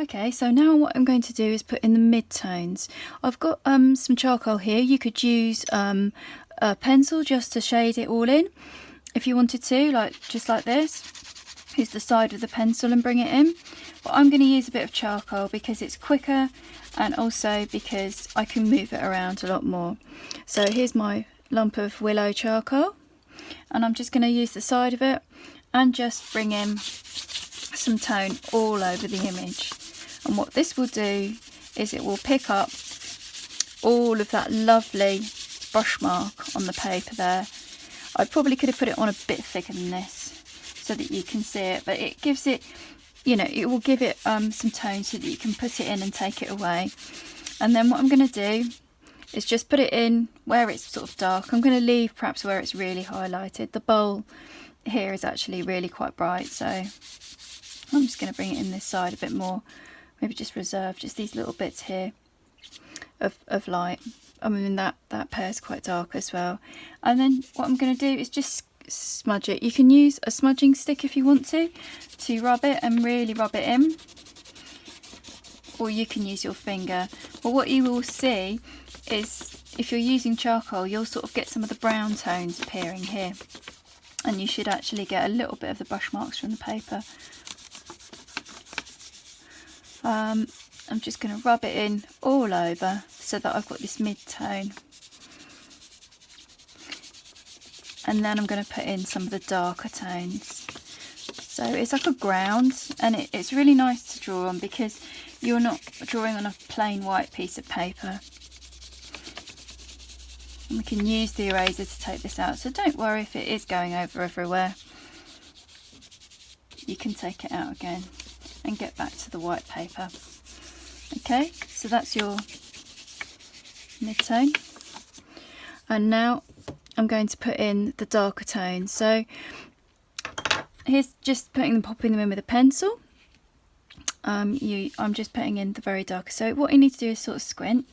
Okay, so now what I'm going to do is put in the mid-tones. I've got some charcoal here. You could use a pencil just to shade it all in if you wanted to, just like this. Use the side of the pencil and bring it in. But I'm going to use a bit of charcoal because it's quicker and also because I can move it around a lot more. So here's my lump of willow charcoal, and I'm just going to use the side of it and just bring in some tone all over the image. And what this will do is it will pick up all of that lovely brush mark on the paper there. I probably could have put it on a bit thicker than this so that you can see it, but it gives it, you know, it will give it some tone so that you can put it in and take it away. And then what I'm going to do is just put it in where it's sort of dark. I'm going to leave perhaps where it's really highlighted. The bowl here is actually really quite bright, so I'm just going to bring it in this side a bit more. Maybe just reserve just these little bits here of light. I mean, that pear's quite dark as well. And then what I'm going to do is just smudge it. You can use a smudging stick if you want to rub it and really rub it in, or you can use your finger. But what you will see is if you're using charcoal, you'll sort of get some of the brown tones appearing here, and you should actually get a little bit of the brush marks from the paper. I'm just going to rub it in all over so that I've got this mid-tone. And then I'm going to put in some of the darker tones. So it's like a ground, and it's really nice to draw on because you're not drawing on a plain white piece of paper. And we can use the eraser to take this out, so don't worry if it is going over everywhere. You can take it out again and get back to the white paper. Okay, so that's your mid-tone. And now I'm going to put in the darker tones. So here's just popping them in with a pencil. I'm just putting in the very darkest. So what you need to do is sort of squint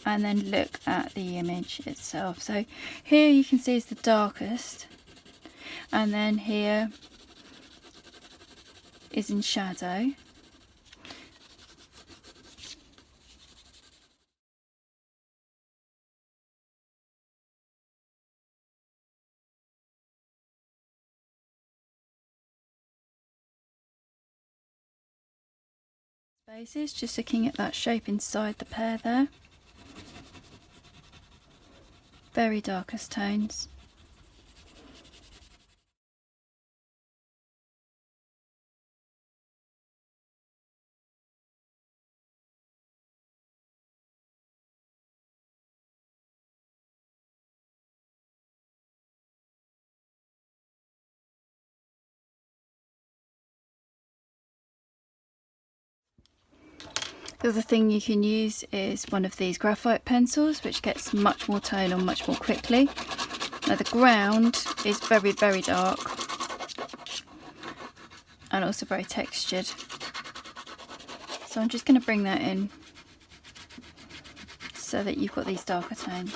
and then look at the image itself. So here you can see is the darkest, and then here is in shadow. Spaces, just looking at that shape inside the pear there. Very darkest tones. The other thing you can use is one of these graphite pencils, which gets much more tone on much more quickly. Now the ground is very, very dark and also very textured. So I'm just going to bring that in so that you've got these darker tones.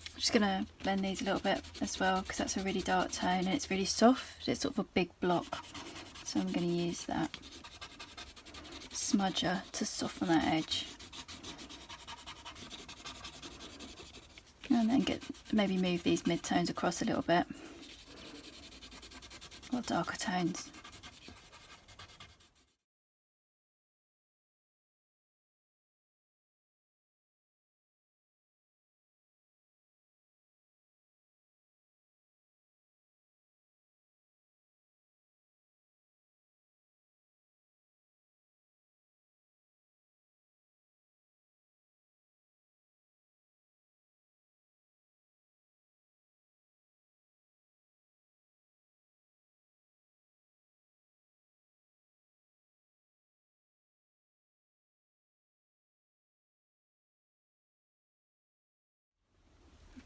I'm just going to blend these a little bit as well because that's a really dark tone and it's really soft. It's sort of a big block, so I'm going to use that smudger to soften that edge, and then maybe move these mid-tones across a little bit, or darker tones.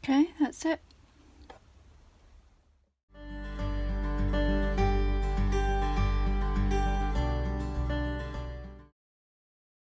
Okay, that's it.